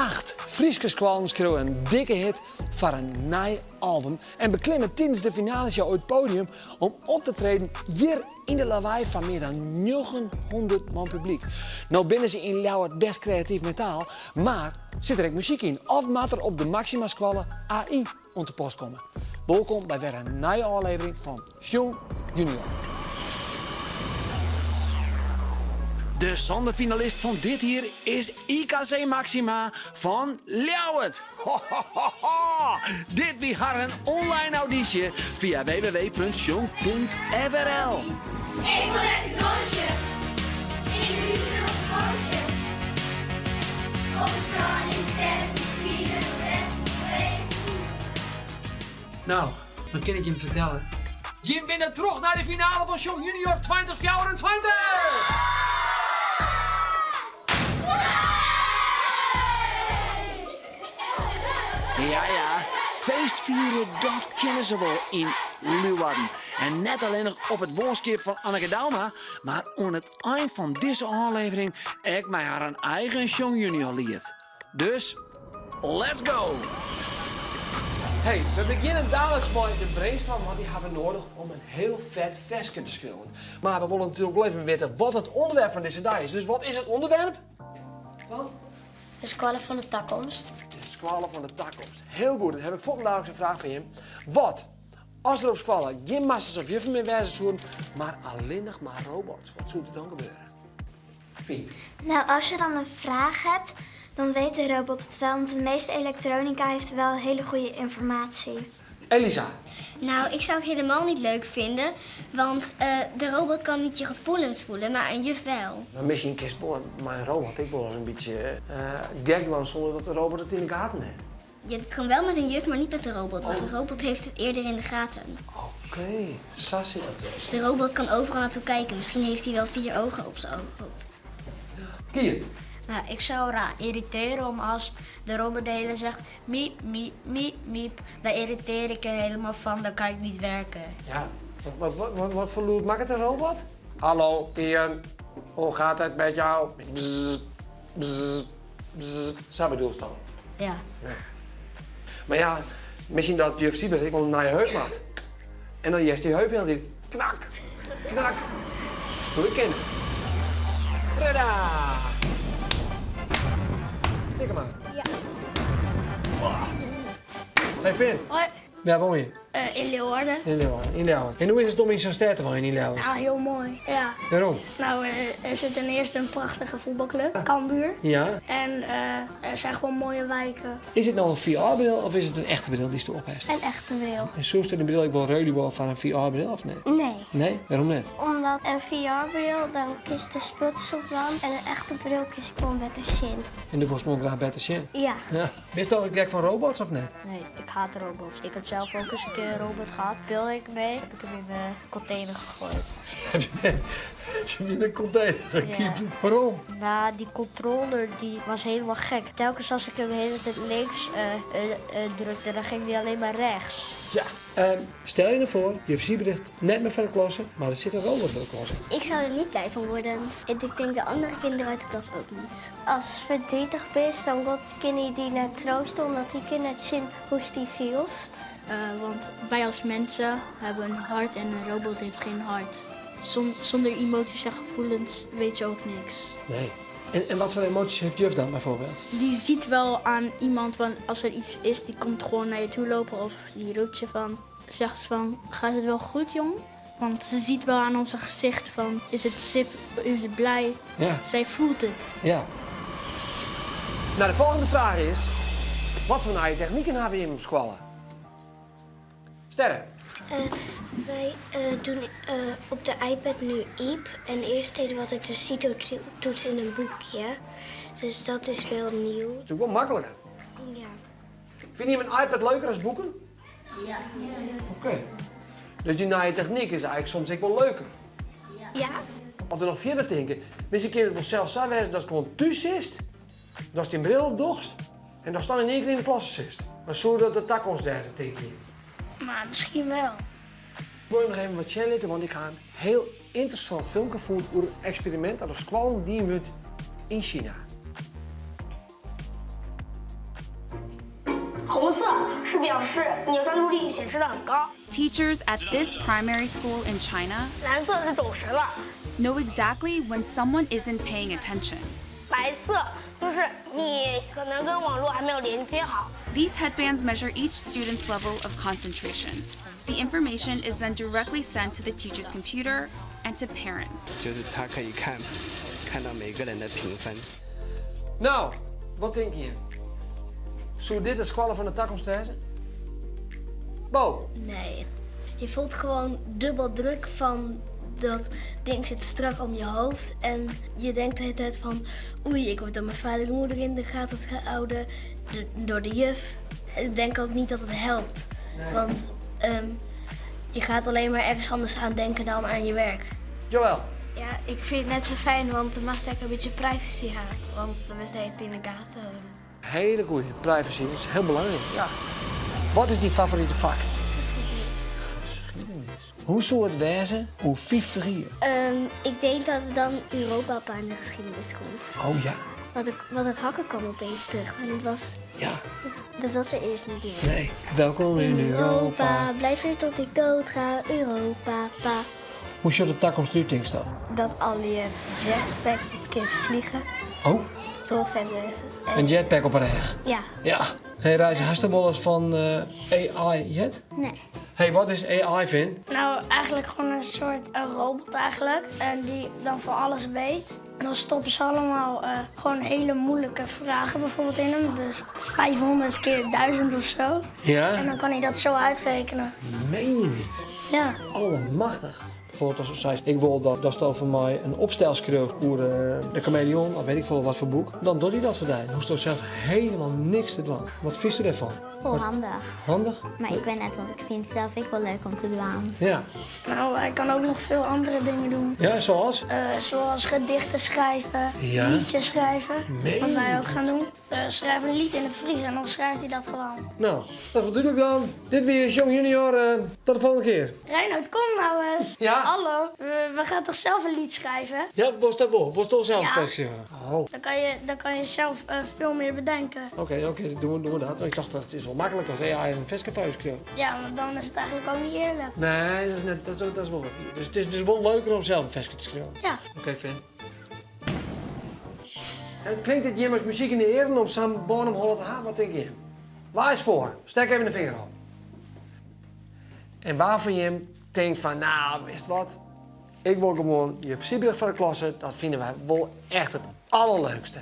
8 Frieske squallen schreeuwen een dikke hit voor een nieuw album en beklimmen tijdens de finale show het podium om op te treden hier in de lawaai van meer dan 900 man publiek. Nou binnen ze in Ljouwert best creatief metaal, maar zit er ook muziek in of moet er op de Maxima squallen AI om te post komen. Welkom bij weer een nieuwe aflevering van Jong Junior. De zondefinalist van dit hier is IKC Maxima van Ljouwert. Dit wie haar een online auditie via www.jong.frl. Ik wil lekker dansje. Ik wil nu nog dansje. Op de straat in zet, vieren, Nou, dan kan ik je vertellen. Je bent terug naar de finale van Jong Junior 2024. Ja, feestvieren, dat kennen ze wel in Leeuwarden. En net alleen nog op het woonskip van Anneke Dauma, maar aan het eind van deze aflevering ik mij haar een eigen Jong Junior lied. Dus, let's go! Hey, we beginnen dadelijk met de brainstorm, want die hebben we nodig om een heel vet versje te schilderen. Maar we willen natuurlijk wel even weten wat het onderwerp van deze dag is. Dus wat is het onderwerp? De squallen van de toekomst. De squallen van de toekomst. Heel goed, dat heb ik volgende dag een vraag van je. Wat? Als er op squallen geen masters of juffen meer wijzen zouden, maar alleen nog maar robots. Wat zou er dan gebeuren? Fien. Nou, als je dan een vraag hebt, dan weet de robot het wel. Want de meeste elektronica heeft wel hele goede informatie. Elisa. Nou, ik zou het helemaal niet leuk vinden, want de robot kan niet je gevoelens voelen, maar een juf wel. Maar misschien kiest mijn robot. Ik wil eens een beetje gek doen zonder dat de robot het in de gaten heeft. Ja, dit kan wel met een juf, maar niet met de robot, want de robot heeft het eerder in de gaten. Oké, zo zit dat dus. De robot kan overal naartoe kijken, misschien heeft hij wel 4 ogen op zijn hoofd. Kier. Nou, ik zou eraan irriteren om als de robot de hele zegt miep, miep, miep, miep. Daar irriteer ik er helemaal van, dan kan ik niet werken. Ja, wat voor loot maakt het een robot? Hallo, Ian. Hoe gaat het met jou? Bzz, bzz, bzz. Zo bedoel je dan. Ja. Maar ja, misschien dat juf Siebert ik wel naar je heup maakt. En dan juist die heup heel die knak, knak. Doe ik in. Tada! Tik hem aan. Ja. Hey Finn. Hoi. Waar woon je? In Leeuwarden. In Leeuwarden. In Leeuwarden. En hoe is het om in zo'n stad te wonen in Leeuwarden? Ja, heel mooi. Ja. Waarom? Nou, er zit ten eerste een prachtige voetbalclub, Cambuur. Ja. En er zijn gewoon mooie wijken. Is het nou een VR-bril of is het een echte bril die ze erop heeft? Een echte bril. En zo is een bril ik wel ruilen van een VR-bril of nee? Nee. Nee? Waarom niet? Omdat een VR-bril, dan kiest de speeltjes op dan. En een echte bril kies ik gewoon beter zin. En daarvoor gewoon graag beter zien. Ja. Ja. Ben je ook gek van robots of niet? Nee, ik haat robots. Ik heb zelf ook eens een keer een robot gehad. Speelde ik mee, heb ik hem in de container gegooid. Heb je hem in de container gekiept? Ja. Waarom? Nou, die controller die was helemaal gek. Telkens als ik hem de hele tijd links drukte, dan ging die alleen maar rechts. Ja. Stel je ervoor, je versiebericht net meer van de klasse, maar er zit een robot voor de klasse. Ik zou er niet blij van worden. En ik denk de andere kinderen uit de klas ook niet. Als je verdrietig bent, dan wordt kinderen die naar troosten, omdat die kinderen zien hoe die voelt. Want wij als mensen hebben een hart en een robot heeft geen hart. Zonder emoties en gevoelens weet je ook niks. Nee. En wat voor emoties heeft juf dan bijvoorbeeld? Die ziet wel aan iemand, want als er iets is, die komt gewoon naar je toe lopen of die roept je van, zegt van, gaat het wel goed jong? Want ze ziet wel aan onze gezicht van, is het sip, is het blij? Ja. Zij voelt het. Ja. Nou, de volgende vraag is, wat voor nieuwe technieken hebben we in squallen? Sterren. Wij doen op de iPad nu IEP. En eerst deden we altijd de CITO-toets in een boekje. Dus dat is wel nieuw. Dat is natuurlijk wel makkelijker. Ja. Vind je een iPad leuker als boeken? Ja. Oké. Dus die nieuwe techniek is eigenlijk soms ook wel leuker. Ja. Als we nog verder denken, misschien kun je het wel zelfs zo wijzen dat het gewoon thuis is. Dat is die bril op docht. En dat dan in één keer in de klas zit. Maar zo dat de toekomst daar zit, denk ik. Maar misschien wel. Ik wil je nog even wat laten, want ik ga een heel interessant filmpje voeren over een experiment dat op squallen die wordt in China. 红色是表示你的专注力显示得很高， Teachers at this primary school in China 蓝色是走神了， know exactly when someone isn't paying attention. 白色就是你可能跟网络还没有连接好。 These headbands measure each student's level of concentration. The information is then directly sent to the teacher's computer and to parents. 就是他可以看到每个人的评分。 Nou, wat denk je? Zou dit de squallen van de toekomst wezen? Bo? Nee. Je voelt gewoon dubbel druk van dat ding zit strak om je hoofd. En je denkt de hele tijd van, oei, ik word door mijn vader en moeder in de gaten gehouden. Door de juf. Ik denk ook niet dat het helpt. Nee. Want je gaat alleen maar ergens anders aan denken dan aan je werk. Joël? Ja, ik vind het net zo fijn, want dan mag ik een beetje privacy hebben. Want dan is het in de gaten. Hele goeie. Privacy, dat is heel belangrijk. Ja. Wat is die favoriete vak? Geschiedenis. Hoe zou het wezen hoe 50 jaar? Ik denk dat het dan Europa aan de geschiedenis komt. Oh ja. Want het hakken kwam opeens terug. En het was, Ja. dat was er eerst niet in. Nee. Welkom in Europa. Blijf hier tot ik dood ga. Europa, pa. Hoe zou de toekomst nu denken dan? Dat al je jetpacks het keer vliegen. Oh, Dat zou vet wezen. een jetpack op een reg. Ja. Ja. Hey Reis, hast du wel eens van AI jet? Nee. Hey, wat is AI, Vin? Nou, eigenlijk gewoon een soort robot eigenlijk. En die dan van alles weet. En dan stoppen ze allemaal gewoon hele moeilijke vragen bijvoorbeeld in hem. Dus 500 keer 1000 of zo. En Ja? dan kan hij dat zo uitrekenen. Meen je niet? Ja. Allemachtig. Bijvoorbeeld als ze zei, ik wil dat stel voor mij een opstel schreeuwt over de chameleon, of weet ik veel wat voor boek. Dan doet hij dat voor jou. Dan hoeft er zelf helemaal niks te doen. Wat vindt u ervan? Wel handig. Handig? Maar ik ben net, want ik vind het zelf ook wel leuk om te doen. Ja. Nou, hij kan ook nog veel andere dingen doen. Ja, zoals? Zoals gedichten schrijven, Ja? liedjes schrijven. Meen Wat wij je ook gaan doen. Schrijf een lied in het Fries en dan schrijft hij dat gewoon. Nou, dat wat doe ik dan? Dit weer Jong Junior, tot de volgende keer. Reinoud, kom nou eens. Ja? Hallo, we gaan toch zelf een lied schrijven? Ja, was dat wel? Was toch zelf Ja. versie? Oh. Dan kan je zelf veel meer bedenken. Oké, doen we dat. Want ik dacht dat het is wel makkelijk als AI een vestgevuis kreeg. Ja, maar dan is het eigenlijk ook niet eerlijk. Nee, dat is, net, dat is wel wat. Dus het is dus wel leuker om zelf een vestje te schreeuwen. Ja. Oké, Finn. En klinkt dit Jimmers muziek in de eren om samen Bonum Holland te halen? Wat denk je? Waar is voor? Steek even de vinger op. En waarvan je hem denkt van, nou, wist wat? Ik wil gewoon je versieberig van de klasse. Dat vinden wij wel echt het allerleukste.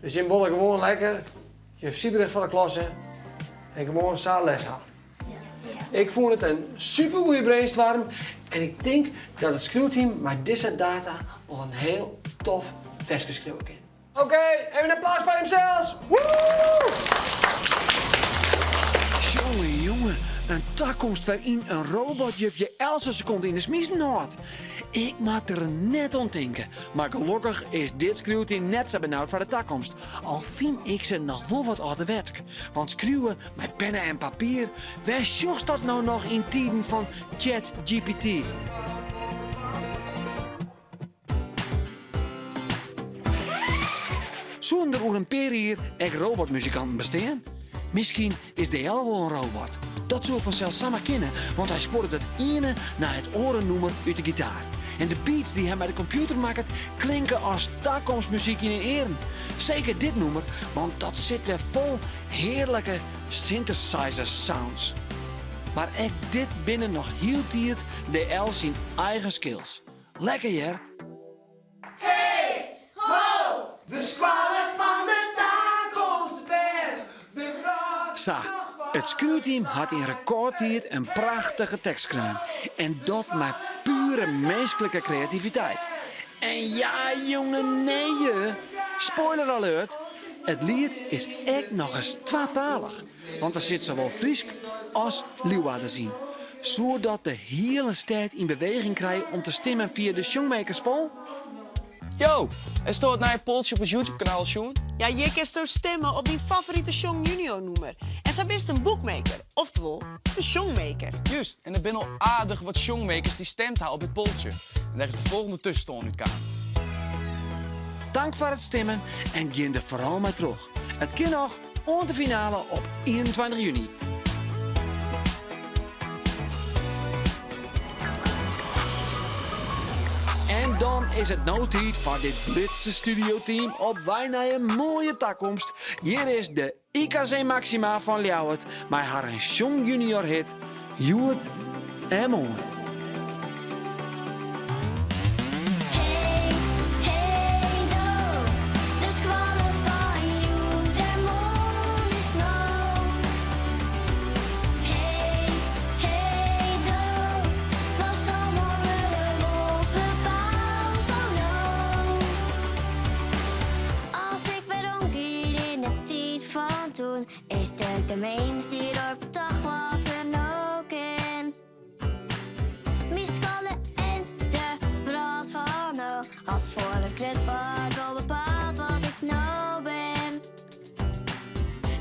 Dus je wil gewoon lekker je versieberig van de klasse en gewoon samen les gaan. Ik vond het een super goede brainstorm en ik denk dat het schreeuwteam met deze data al een heel tof versje schreeuwen kan. Oké, even een applaus voor hemzelf. Woe! Jongen, een toekomst waarin een robotjufje Elsa seconde in de smiezen houdt. Ik maak er net aan denken, maar gelukkig is dit schreeuwteam net zo benauwd voor de toekomst. Al vind ik ze nog wel wat ouderwets. Want schreeuwen met pennen en papier, waar zocht dat nou nog in tijden van ChatGPT? Zonder er een per hier echt robotmuzikanten bestaan? Misschien is DL wel een robot. Dat zou vanzelf samen kennen, want hij scoort het ene naar het orennummer uit de gitaar. En de beats die hij bij de computer maakt klinken als toekomstmuziek in de eren. Zeker dit nummer, want dat zit weer vol heerlijke synthesizer sounds. Maar echt dit binnen nog hield hij het DL zijn eigen skills. Lekker, Jer. De squallen van de toekomstband. Sa, het screwteam had in recordtijd een prachtige tekst gedaan. En dat met pure menselijke creativiteit. En ja, jongen, nee. Spoiler alert. Het lied is echt nog eens tweetalig. Want er zit zowel Fries als Leeuwarden zien. Zodat de hele stad in beweging krijgt om te stemmen via de Songmakerspol. Yo, er staat naar je poltje op het YouTube-kanaal, Sjoen. Ja, je kan zo stemmen op die favoriete Song Junior noemer. En zo is een boekmaker, oftewel een songmaker. Juist, en er zijn al aardig wat songmakers die stemt houden op dit poltje. En daar is de volgende tussenstand uit kan. Dank voor het stemmen en begin er vooral mee terug. Het kan nog, aan de finale op 21 juni. En dan is het nou tijd voor dit Britse studioteam op wij naar een mooie toekomst. Hier is de IKC Maxima van Ljouwert met haar een jong junior hit, Joet en Mooi. Is de gemeenste dorp toch wat er ook in? Misvallen en de brood van oog. Als voor de krutbad wel bepaald wat ik nou ben.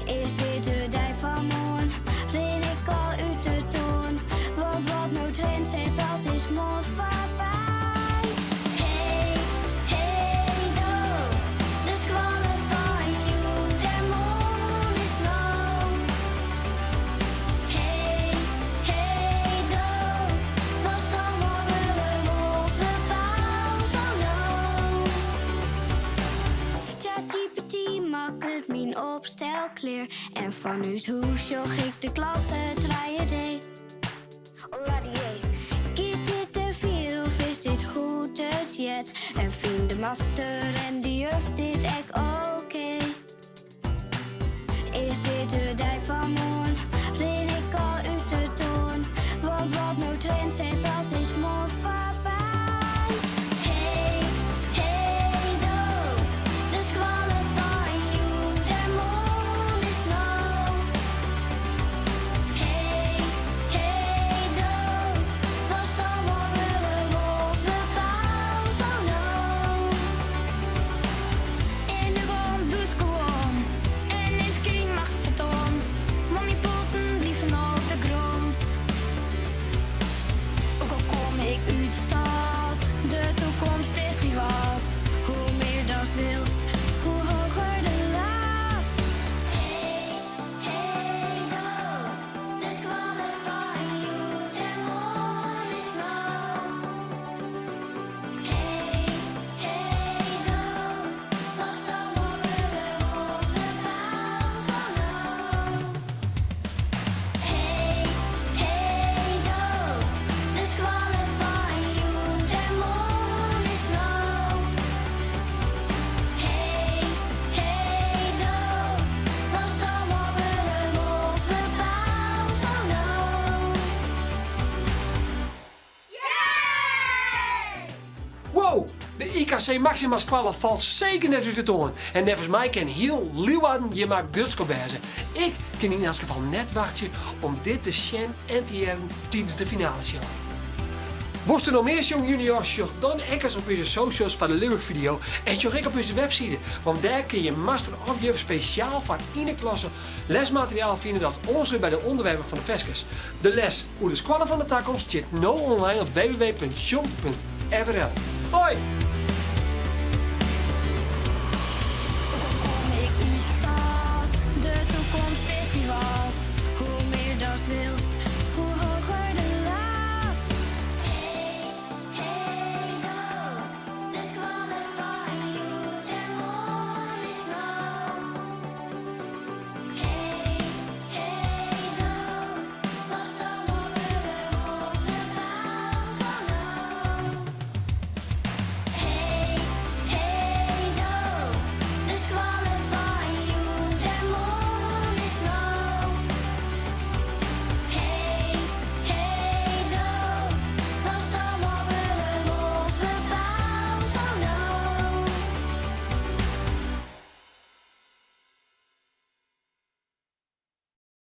Is dit de dijk van morgen? Ren ik al uit de toon? Want wat nou trend zit, dat is mooi voorbij. Mijn opstel clear en vanuit huis joch ik de klasse 3D. Giet dit de 4 of is dit goed het jet? En vind de master en de juf dit ek oké? Is dit de dijk van morgen? Ren ik al uit de toon? Want wat nou trend zit, dat is mooi voorbij. De IKC Maxima squallen valt zeker net uit de toon. En nevens mij kan heel Leeuwarden je maar gutsko bezen. Ik kan in elk geval net wachten om dit te zien en te jaren tijdens de finale show. Worst er nog meer jong juniors, zoek dan ekkers op onze socials van de lyric video en zoek ik op onze website. Want daar kun je master of juf speciaal voor in de klasse lesmateriaal vinden dat ons bij de onderwerpen van de Veskes. De les hoe de squallen van de toekomst zit nu online op www.jong.frl. Hoi!